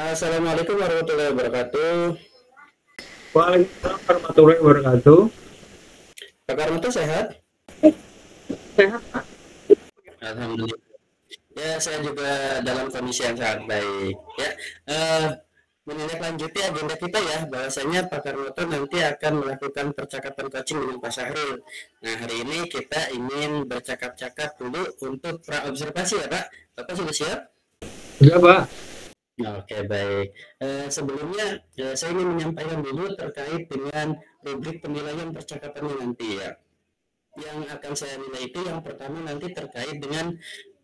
Assalamualaikum warahmatullahi wabarakatuh. Waalaikumsalam warahmatullahi wabarakatuh. Pak Karmito sehat? Sehat, Pak. Alhamdulillah. Ya, saya juga dalam kondisi yang sangat baik. Ya, eh, menindaklanjuti agenda kita ya, bahwasanya Pak Karmito nanti akan melakukan percakapan coaching dengan Pak Syahrul. Nah, hari ini kita ingin bercakap-cakap dulu untuk praobservasi ya Pak. Bapak sudah siap? Sudah, Pak. Oke, baik. Sebelumnya saya ingin menyampaikan dulu terkait dengan rubrik penilaian percakapannya nanti ya. Yang akan saya nilai itu yang pertama nanti terkait dengan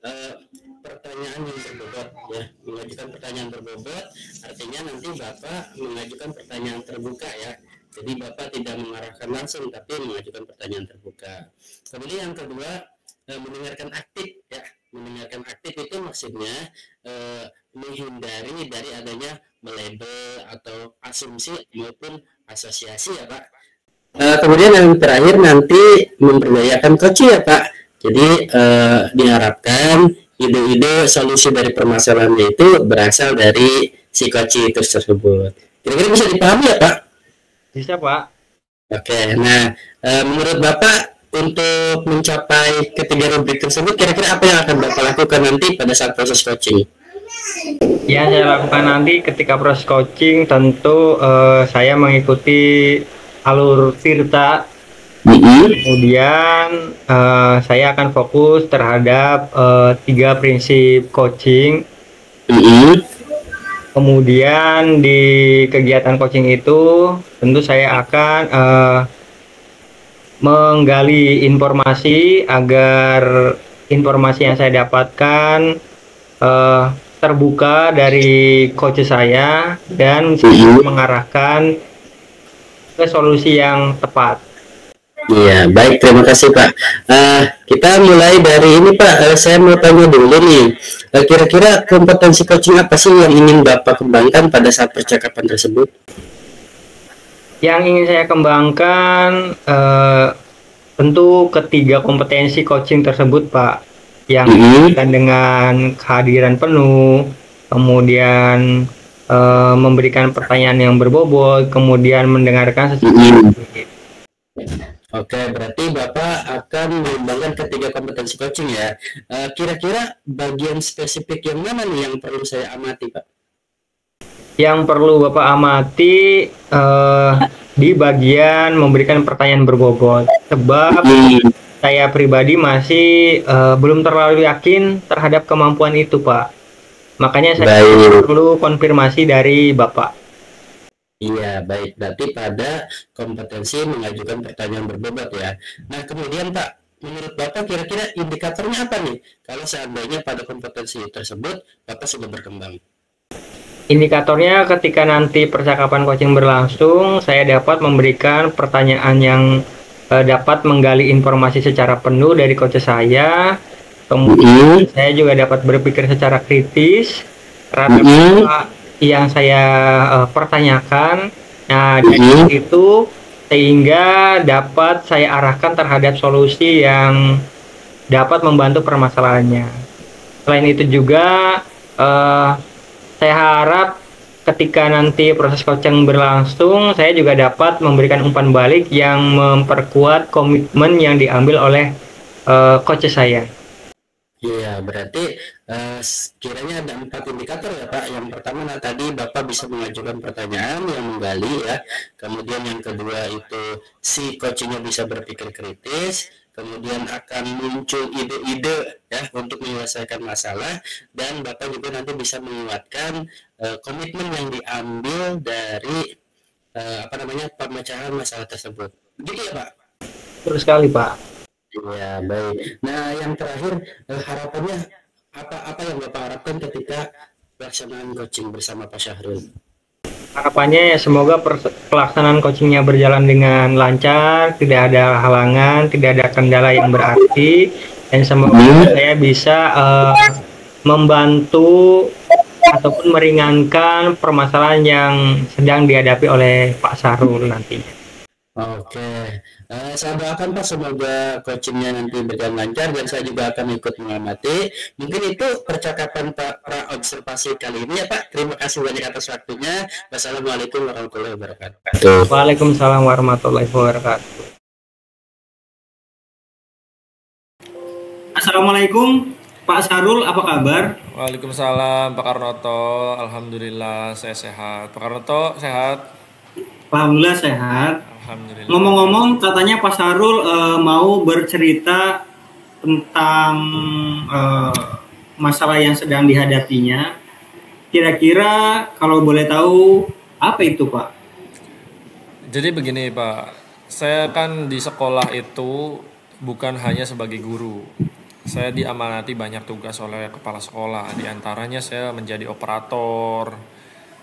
eh, pertanyaan yang berbobot ya, mengajukan pertanyaan berbobot, artinya nanti Bapak mengajukan pertanyaan terbuka ya. Jadi Bapak tidak mengarahkan langsung tapi mengajukan pertanyaan terbuka. Kemudian yang kedua, mendengarkan aktif ya. Mendengarkan aktif itu maksudnya menghindari dari adanya melabel atau asumsi maupun asosiasi ya Pak. Kemudian yang terakhir nanti memberdayakan coaching ya Pak. Jadi diharapkan ide-ide solusi dari permasalahannya itu berasal dari si coaching itu tersebut. Kira-kira bisa dipahami ya Pak? Bisa, Pak. Oke, nah menurut Bapak untuk mencapai ketiga rubrik tersebut kira-kira apa yang akan Bapak lakukan nanti pada saat proses coaching? Yang saya lakukan nanti ketika proses coaching tentu saya mengikuti alur Tirta. Kemudian saya akan fokus terhadap 3 prinsip coaching. Kemudian di kegiatan coaching itu tentu saya akan menggali informasi agar informasi yang saya dapatkan terbuka dari coach saya dan mengarahkan ke solusi yang tepat. Iya, baik, terima kasih Pak. Kita mulai dari ini Pak. Saya mau tanya dulu nih, kira-kira kompetensi coaching apa sih yang ingin Bapak kembangkan pada saat percakapan tersebut? Yang ingin saya kembangkan tentu ketiga kompetensi coaching tersebut Pak, yang berkaitan dengan kehadiran penuh, kemudian memberikan pertanyaan yang berbobot, kemudian mendengarkan secara Oke, berarti Bapak akan mengembangkan ketiga kompetensi coaching ya. Kira-kira bagian spesifik yang mana nih yang perlu saya amati Pak? Yang perlu Bapak amati di bagian memberikan pertanyaan berbobot, sebab saya pribadi masih belum terlalu yakin terhadap kemampuan itu Pak. Makanya saya perlu konfirmasi dari Bapak. Iya, baik. Berarti pada kompetensi mengajukan pertanyaan berbobot ya. Nah, kemudian Pak, menurut Bapak kira-kira indikatornya apa nih? Kalau seandainya pada kompetensi tersebut Bapak sudah berkembang. Indikatornya ketika nanti percakapan coaching berlangsung, saya dapat memberikan pertanyaan yang dapat menggali informasi secara penuh dari coach saya. Kemudian saya juga dapat berpikir secara kritis terhadap yang saya pertanyakan. Nah, dari itu sehingga dapat saya arahkan terhadap solusi yang dapat membantu permasalahannya. Selain itu juga saya harap ketika nanti proses coaching berlangsung, saya juga dapat memberikan umpan balik yang memperkuat komitmen yang diambil oleh coach saya. Iya, berarti kiranya ada 4 indikator ya Pak. Yang pertama tadi Bapak bisa mengajukan pertanyaan yang menggali ya. Kemudian yang kedua itu si coachingnya bisa berpikir kritis. Kemudian akan muncul ide-ide ya untuk menyelesaikan masalah, dan Bapak juga nanti bisa menguatkan komitmen yang diambil dari pemecahan masalah tersebut. Begitu ya Pak? Betul sekali Pak. Ya, baik. Nah, yang terakhir harapannya apa yang Bapak harapkan ketika pelaksanaan coaching bersama Pak Syahrul? Harapannya ya semoga pelaksanaan coachingnya berjalan dengan lancar, tidak ada halangan, tidak ada kendala yang berarti, dan semoga saya bisa membantu ataupun meringankan permasalahan yang sedang dihadapi oleh Pak Syahrul nantinya. Oke, Saya doakan Pak semoga coachingnya nanti berjalan lancar dan saya juga akan ikut mengamati. Mungkin itu percakapan Pak pra observasi kali ini ya Pak. Terima kasih banyak atas waktunya. Wassalamualaikum warahmatullahi wabarakatuh. Waalaikumsalam warahmatullahi wabarakatuh. Assalamualaikum Pak Sarul, apa kabar? Waalaikumsalam Pak Karnoto, alhamdulillah saya sehat. Pak Karnoto sehat? Alhamdulillah sehat. Alhamdulillah. Ngomong-ngomong, katanya Pak Sarul mau bercerita tentang masalah yang sedang dihadapinya. Kira-kira kalau boleh tahu apa itu Pak? Jadi begini Pak, saya kan di sekolah itu bukan hanya sebagai guru. Saya diamanati banyak tugas oleh kepala sekolah. Di antaranya saya menjadi operator,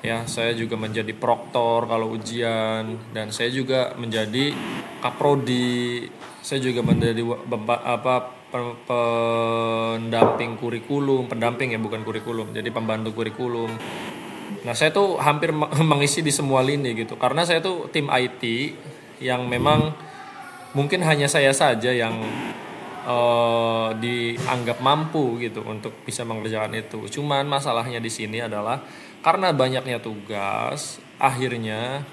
ya, saya juga menjadi proktor kalau ujian, dan saya juga menjadi kaprodi. Saya juga menjadi pendamping kurikulum, pendamping ya bukan kurikulum, jadi pembantu kurikulum. Nah saya tuh hampir mengisi di semua lini gitu, karena saya tuh tim IT yang memang mungkin hanya saya saja yang dianggap mampu gitu untuk bisa mengerjakan itu. Cuman masalahnya di sini adalah karena banyaknya tugas, akhirnya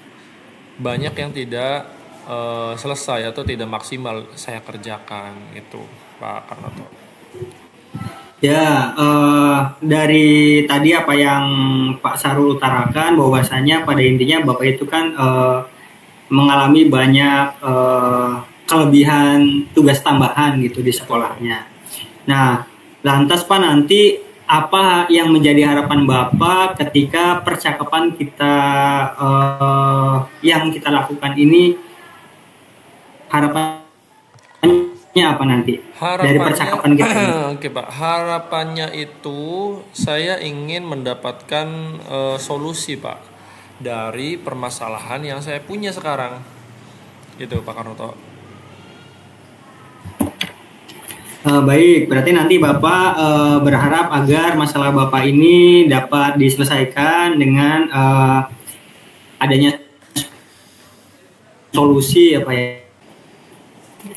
banyak yang tidak selesai atau tidak maksimal saya kerjakan itu, Pak Karnoto. Ya, dari tadi apa yang Pak Sarul utarakan, bahwasanya pada intinya Bapak itu kan mengalami banyak kelebihan tugas tambahan gitu di sekolahnya. Nah, lantas Pak, nanti apa yang menjadi harapan Bapak ketika percakapan kita yang kita lakukan ini, harapannya apa nanti dari percakapan kita ini? Oke Pak, harapannya itu saya ingin mendapatkan solusi Pak dari permasalahan yang saya punya sekarang, gitu Pak Karnoto. Baik, berarti nanti Bapak berharap agar masalah Bapak ini dapat diselesaikan dengan adanya solusi apa ya.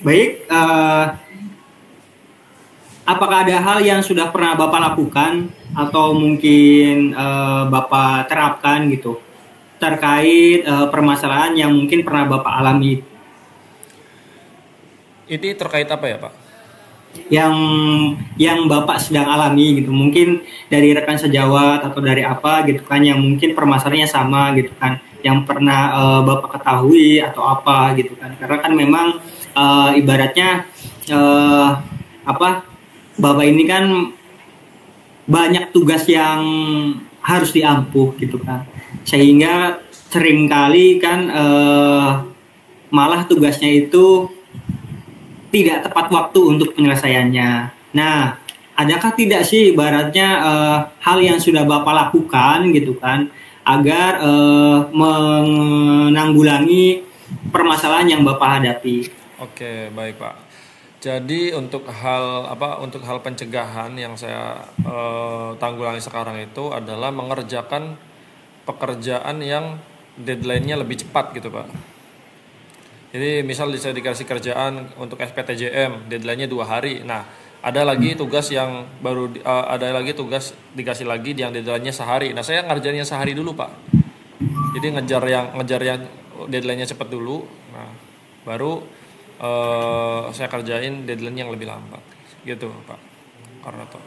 Baik, apakah ada hal yang sudah pernah Bapak lakukan atau mungkin Bapak terapkan gitu terkait permasalahan yang mungkin pernah Bapak alami? Ini terkait apa ya Pak? Yang Bapak sedang alami gitu, mungkin dari rekan sejawat atau dari apa gitu kan, yang mungkin permasalahannya sama gitu kan, yang pernah Bapak ketahui atau apa gitu kan, karena kan memang ibaratnya Bapak ini kan banyak tugas yang harus diampuh gitu kan, sehingga seringkali kan malah tugasnya itu tidak tepat waktu untuk penyelesaiannya. Nah, adakah tidak sih ibaratnya hal yang sudah Bapak lakukan gitu kan agar menanggulangi permasalahan yang Bapak hadapi? Oke, baik Pak. Jadi untuk hal pencegahan yang saya tanggulangi sekarang itu adalah mengerjakan pekerjaan yang deadline-nya lebih cepat gitu Pak. Jadi misal saya dikasih kerjaan untuk SPTJM, deadline-nya 2 hari. Nah, ada lagi tugas yang ada lagi tugas dikasih lagi yang deadline-nya sehari. Nah, saya ngerjainnya sehari dulu, Pak. Jadi ngejar yang deadline-nya cepat dulu. Nah, baru saya kerjain deadline yang lebih lambat. Gitu, Pak Karnoto.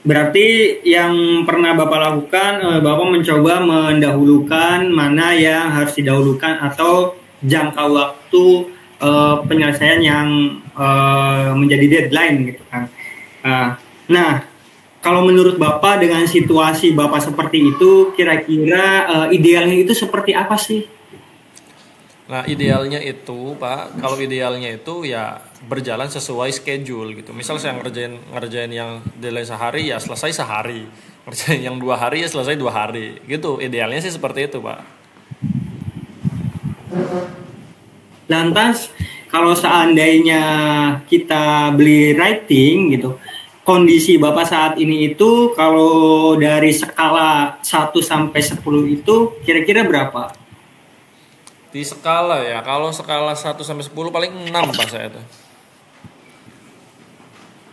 Berarti yang pernah Bapak lakukan, Bapak mencoba mendahulukan mana yang harus didahulukan atau jangka waktu penyelesaian yang menjadi deadline gitu kan. Nah, kalau menurut Bapak dengan situasi Bapak seperti itu, kira-kira idealnya itu seperti apa sih? Nah, idealnya itu Pak, kalau idealnya itu ya berjalan sesuai schedule gitu. Misal saya ngerjain yang deadline sehari ya selesai sehari, ngerjain yang 2 hari ya selesai 2 hari gitu. Idealnya sih seperti itu Pak. Lantas kalau seandainya kita beli rating gitu, kondisi Bapak saat ini itu kalau dari skala 1 sampai 10 itu kira-kira berapa? Di skala ya, kalau skala 1 sampai 10 paling 6 Pak saya tuh.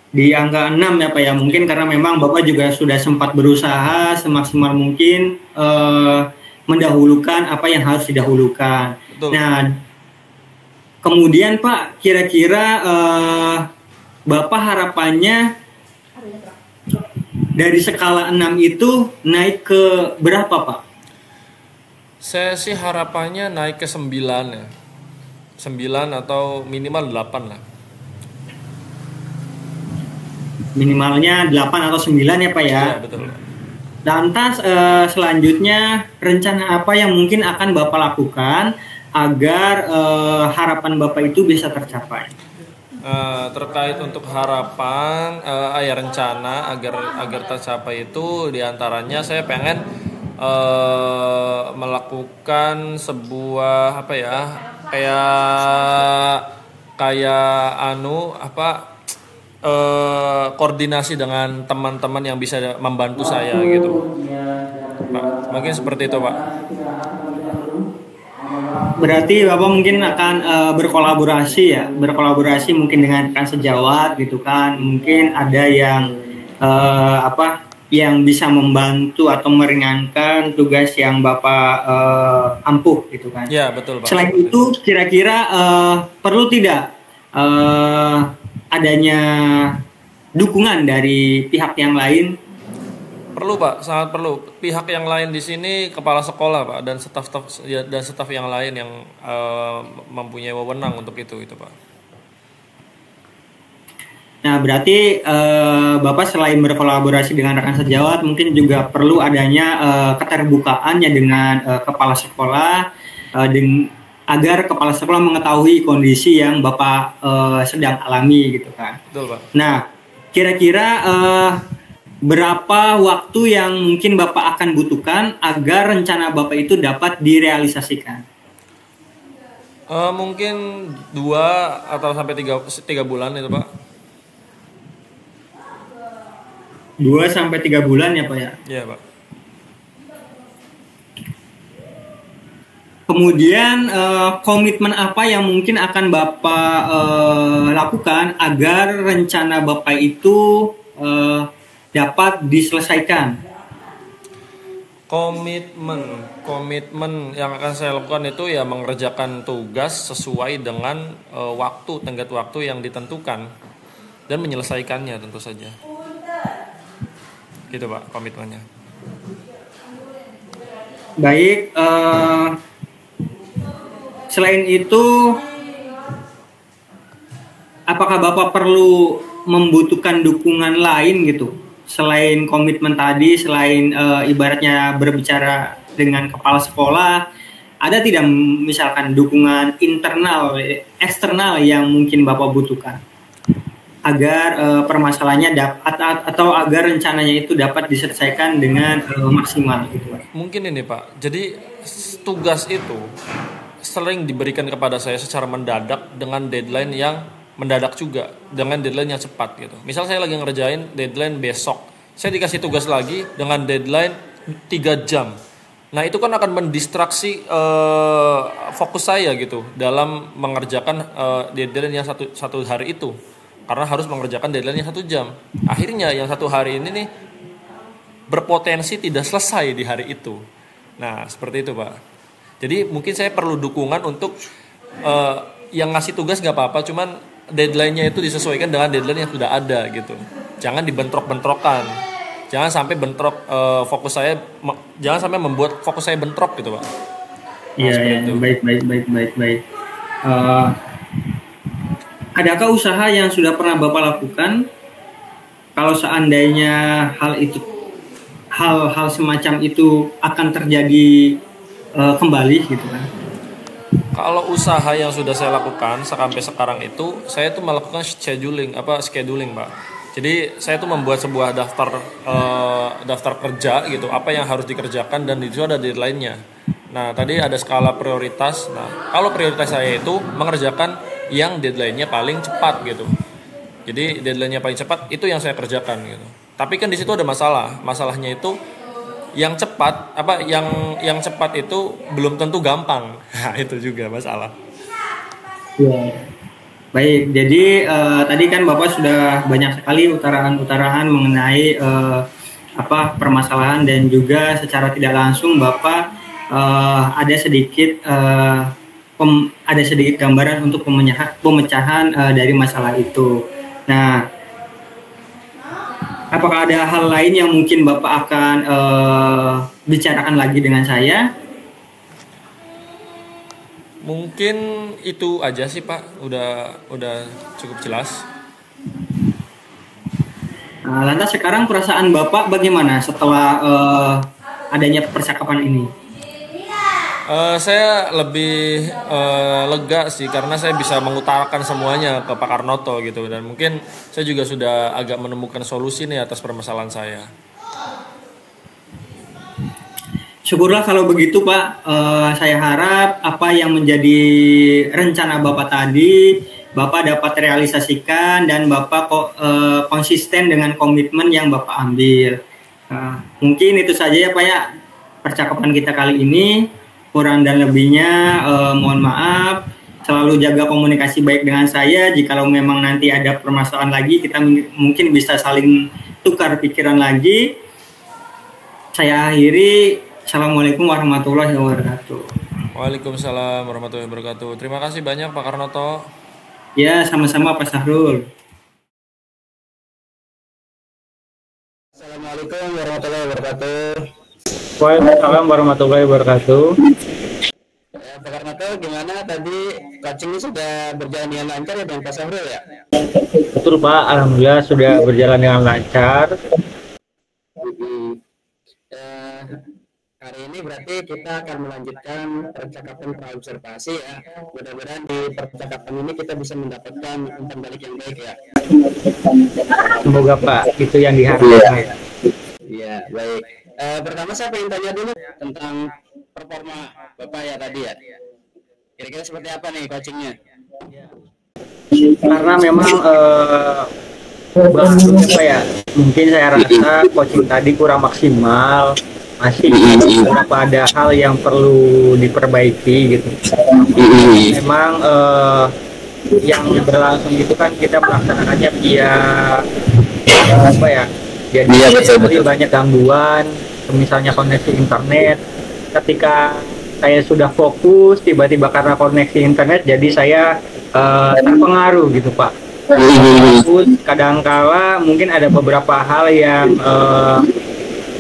Di angka 6 ya Pak ya, mungkin karena memang Bapak juga sudah sempat berusaha semaksimal mungkin mendahulukan apa yang harus didahulukan. Betul. Nah, kemudian Pak, kira-kira Bapak harapannya dari skala 6 itu naik ke berapa Pak? Saya sih harapannya naik ke 9 ya. 9 atau minimal 8 lah. Minimalnya 8 atau 9 ya Pak ya? Iya, betul. Lantas selanjutnya rencana apa yang mungkin akan Bapak lakukan agar harapan Bapak itu bisa tercapai? Terkait untuk harapan rencana agar tercapai itu diantaranya saya pengen melakukan sebuah apa ya koordinasi dengan teman-teman yang bisa membantu saya gitu Pak. Mungkin seperti itu Pak. Berarti Bapak mungkin akan berkolaborasi mungkin dengan rekan sejawat gitu kan, mungkin ada yang yang bisa membantu atau meringankan tugas yang Bapak ampuh gitu kan. Ya betul Pak. Selain itu kira-kira perlu tidak adanya dukungan dari pihak yang lain? Perlu Pak, sangat perlu. Pihak yang lain di sini kepala sekolah Pak dan staf yang lain yang mempunyai wewenang untuk itu Pak. Nah berarti Bapak selain berkolaborasi dengan rekan sejawat mungkin juga perlu adanya keterbukaannya dengan kepala sekolah agar kepala sekolah mengetahui kondisi yang Bapak sedang alami gitu kan. Betul Pak. Nah, kira-kira berapa waktu yang mungkin Bapak akan butuhkan agar rencana Bapak itu dapat direalisasikan? Mungkin 2 atau sampai 3 bulan itu Pak. 2 sampai 3 bulan ya Pak ya? Iya Pak. Kemudian komitmen apa yang mungkin akan Bapak lakukan agar rencana Bapak itu dapat diselesaikan? Komitmen yang akan saya lakukan itu ya mengerjakan tugas sesuai dengan tenggat waktu yang ditentukan dan menyelesaikannya tentu saja. Gitu Pak komitmennya. Baik. Selain itu, apakah Bapak perlu membutuhkan dukungan lain gitu? Selain komitmen tadi, selain ibaratnya berbicara dengan kepala sekolah, ada tidak misalkan dukungan internal, eksternal yang mungkin Bapak butuhkan? Agar permasalahannya atau agar rencananya itu dapat diselesaikan dengan maksimal gitu Pak. Mungkin ini Pak, jadi tugas itu sering diberikan kepada saya secara mendadak dengan deadline yang mendadak juga, dengan deadline yang cepat gitu. Misal saya lagi ngerjain deadline besok, saya dikasih tugas lagi dengan deadline 3 jam. Nah itu kan akan mendistraksi fokus saya gitu dalam mengerjakan deadline yang satu hari itu, karena harus mengerjakan deadline yang 1 jam. Akhirnya yang 1 hari ini nih berpotensi tidak selesai di hari itu. Nah seperti itu Pak. Jadi mungkin saya perlu dukungan untuk yang ngasih tugas nggak apa-apa, cuman deadline-nya itu disesuaikan dengan deadline yang sudah ada gitu. Jangan dibentrok-bentrokan. Jangan sampai bentrok jangan sampai membuat fokus saya bentrok gitu Pak. Iya, baik. Adakah usaha yang sudah pernah Bapak lakukan kalau seandainya hal semacam itu akan terjadi kembali gitu kan? Kalau usaha yang sudah saya lakukan sampai sekarang itu, saya tuh melakukan scheduling Pak. Jadi saya tuh membuat sebuah daftar kerja gitu, apa yang harus dikerjakan dan itu ada deadline-nya. Nah tadi ada skala prioritas. Nah kalau prioritas saya itu mengerjakan yang deadline-nya paling cepat gitu. Jadi deadline-nya paling cepat itu yang saya kerjakan gitu. Tapi kan di situ ada masalahnya itu yang cepat yang cepat itu belum tentu gampang. Nah, itu juga masalah. Ya. Baik, jadi tadi kan Bapak sudah banyak sekali utarahan mengenai permasalahan, dan juga secara tidak langsung Bapak ada sedikit gambaran untuk pemecahan dari masalah itu. Nah, apakah ada hal lain yang mungkin Bapak akan bicarakan lagi dengan saya? Mungkin itu aja sih Pak, udah cukup jelas. Nah, lantas sekarang perasaan Bapak bagaimana setelah adanya percakapan ini? Saya lebih lega sih, karena saya bisa mengutarakan semuanya ke Pak Karnoto gitu, dan mungkin saya juga sudah agak menemukan solusi nih atas permasalahan saya. Syukurlah kalau begitu Pak. Saya harap apa yang menjadi rencana Bapak tadi Bapak dapat realisasikan, dan Bapak konsisten dengan komitmen yang Bapak ambil. Mungkin itu saja ya Pak ya, percakapan kita kali ini. Kurang dan lebihnya mohon maaf. Selalu jaga komunikasi baik dengan saya. Jikalau memang nanti ada permasalahan lagi, kita mungkin bisa saling tukar pikiran lagi. Saya akhiri. Assalamualaikum warahmatullahi wabarakatuh. Waalaikumsalam warahmatullahi wabarakatuh. Terima kasih banyak Pak Karnoto. Ya, sama-sama Pak Sahrul. Assalamualaikum warahmatullahi wabarakatuh. Waalaikumsalam warahmatullahi wabarakatuh. Pak Karnoto, gimana tadi coachingnya sudah berjalan dengan lancar ya dengan Pak Sahrul ya? Betul Pak, alhamdulillah sudah berjalan dengan lancar. Hari ini berarti kita akan melanjutkan percakapan praobservasi ya. Mudah-mudahan di percakapan ini kita bisa mendapatkan umpan balik yang baik ya. Semoga Pak, itu yang diharapkan. Iya, baik. Pertama saya ingin tanya dulu tentang performa Bapak ya tadi ya. Kira-kira seperti apa nih coachingnya? Karena memang Pak ya, mungkin saya rasa coaching tadi kurang maksimal. Masih beberapa ada hal yang perlu diperbaiki gitu. Memang yang berlangsung itu kan kita melaksanakannya via apa ya? Jadi banyak gangguan, misalnya koneksi internet. Ketika saya sudah fokus, tiba-tiba karena koneksi internet, jadi saya terpengaruh gitu Pak. Kadangkala mungkin ada beberapa hal yang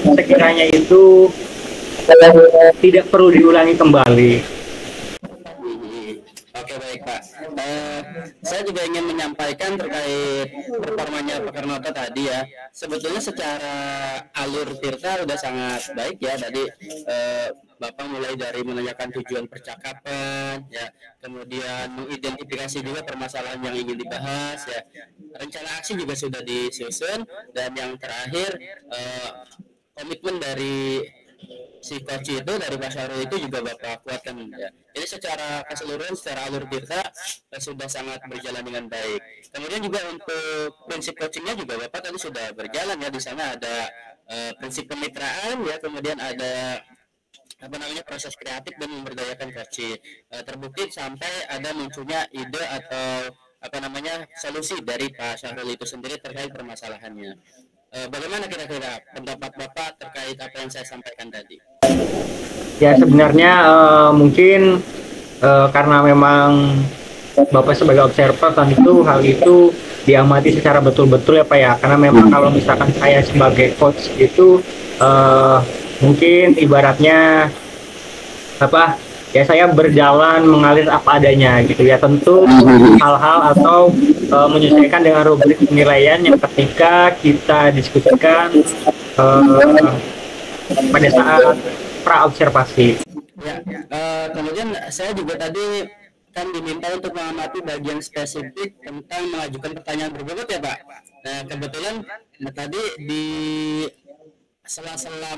sekiranya itu tidak perlu diulangi kembali. Oke, baik Pak. Saya juga ingin menyampaikan terkait performanya Pak Karnoto tadi ya. Sebetulnya secara alur Tirta udah sangat baik ya. Tadi Bapak mulai dari menanyakan tujuan percakapan ya, kemudian mengidentifikasi juga permasalahan yang ingin dibahas ya. Rencana aksi juga sudah disusun, dan yang terakhir komitmen dari si coach itu, dari Pak Sahrul itu juga Bapak kuatkan ya. Jadi secara keseluruhan, secara alur Tirta sudah sangat berjalan dengan baik. Kemudian juga untuk prinsip coachingnya juga Bapak tadi sudah berjalan ya. Di sana ada prinsip kemitraan ya, kemudian ada proses kreatif dan memberdayakan coach. Terbukti sampai ada munculnya ide atau solusi dari Pak Sahrul itu sendiri terkait permasalahannya. Bagaimana kira-kira pendapat Bapak terkait apa yang saya sampaikan tadi? Ya sebenarnya mungkin karena memang Bapak sebagai observer tentu hal itu diamati secara betul-betul ya Pak ya. Karena memang kalau misalkan saya sebagai coach itu mungkin ibaratnya ya saya berjalan mengalir apa adanya gitu ya. Tentu hal-hal atau menyesuaikan dengan rubrik penilaian yang ketika kita diskusikan pada saat pra-observasi. Ya, kemudian saya juga tadi kan diminta untuk mengamati bagian spesifik tentang mengajukan pertanyaan berbobot ya Pak. Nah kebetulan tadi di sela-sela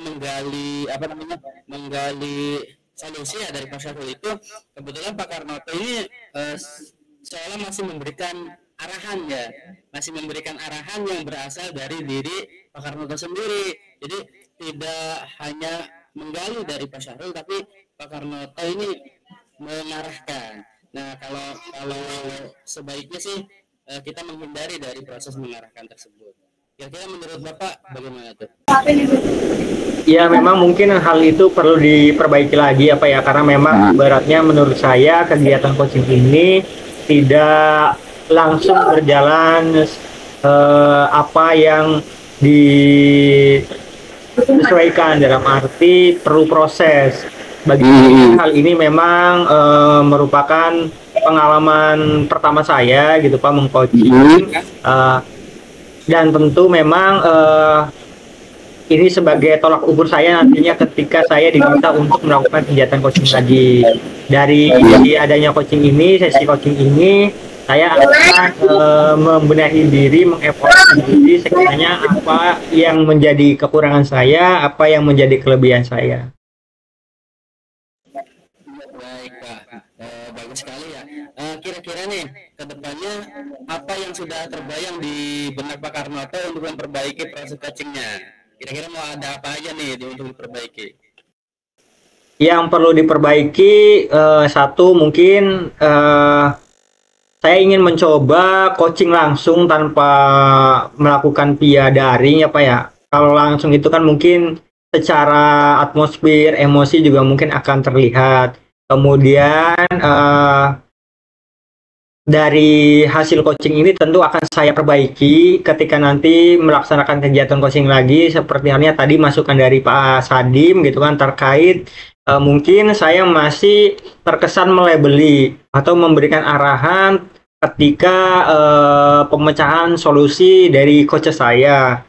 menggali solusi ya dari Pak Sahrul itu, kebetulan Pak Karnoto ini seolah masih memberikan arahan yang berasal dari diri Pak Karnoto sendiri. Jadi tidak hanya menggali dari Pak Syahrul, tapi Pak Karnoto ini mengarahkan. Nah, kalau sebaiknya sih kita menghindari dari proses mengarahkan tersebut. Kira-kira menurut Bapak bagaimana tuh? Ya memang mungkin hal itu perlu diperbaiki lagi apa ya, karena memang ibaratnya menurut saya kegiatan coaching ini tidak langsung berjalan apa yang disesuaikan, dalam arti perlu proses. Bagi saya hal ini memang merupakan pengalaman pertama saya gitu Pak mengcoaching, dan tentu memang ini sebagai tolak ukur saya nantinya ketika saya diminta untuk melakukan kegiatan coaching lagi. Dari adanya coaching ini, sesi coaching ini, saya akan membenahi diri, mengevaluasi diri sekiranya apa yang menjadi kekurangan saya, apa yang menjadi kelebihan saya. Baik Pak, bagus sekali ya. Kira-kira nih ke depannya apa yang sudah terbayang di benak Pak Karnoto untuk memperbaiki proses coachingnya? Kira-kira mau ada apa aja nih untuk diperbaiki? Yang perlu diperbaiki, satu mungkin saya ingin mencoba coaching langsung tanpa melakukan via daring ya Pak ya. Kalau langsung itu kan mungkin secara atmosfer, emosi juga mungkin akan terlihat. Kemudian dari hasil coaching ini tentu akan saya perbaiki ketika nanti melaksanakan kegiatan coaching lagi, seperti halnya tadi masukan dari Pak Sadim gitu kan, terkait mungkin saya masih terkesan melabeli atau memberikan arahan ketika pemecahan solusi dari coach saya.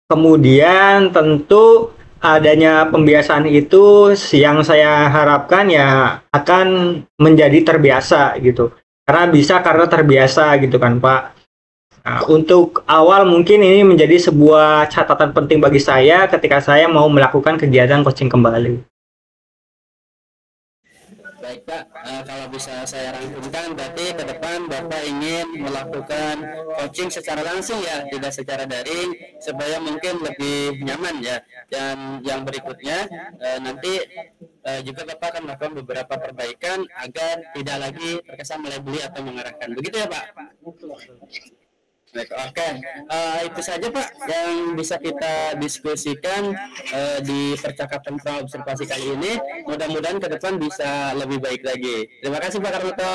Kemudian tentu adanya pembiasaan itu yang saya harapkan ya akan menjadi terbiasa gitu. Karena terbiasa gitu kan Pak. Nah, untuk awal mungkin ini menjadi sebuah catatan penting bagi saya ketika saya mau melakukan kegiatan coaching kembali. Baik Pak, kalau bisa saya rangkumkan berarti ke depan Bapak ingin melakukan coaching secara langsung ya, tidak secara daring, supaya mungkin lebih nyaman ya. Dan yang berikutnya nanti juga Bapak akan melakukan beberapa perbaikan agar tidak lagi terkesan melebeli atau mengarahkan. Begitu ya Pak? Baik, oke. Itu saja Pak yang bisa kita diskusikan di percakapan observasi kali ini. Mudah-mudahan ke depan bisa lebih baik lagi. Terima kasih Pak Karnoto.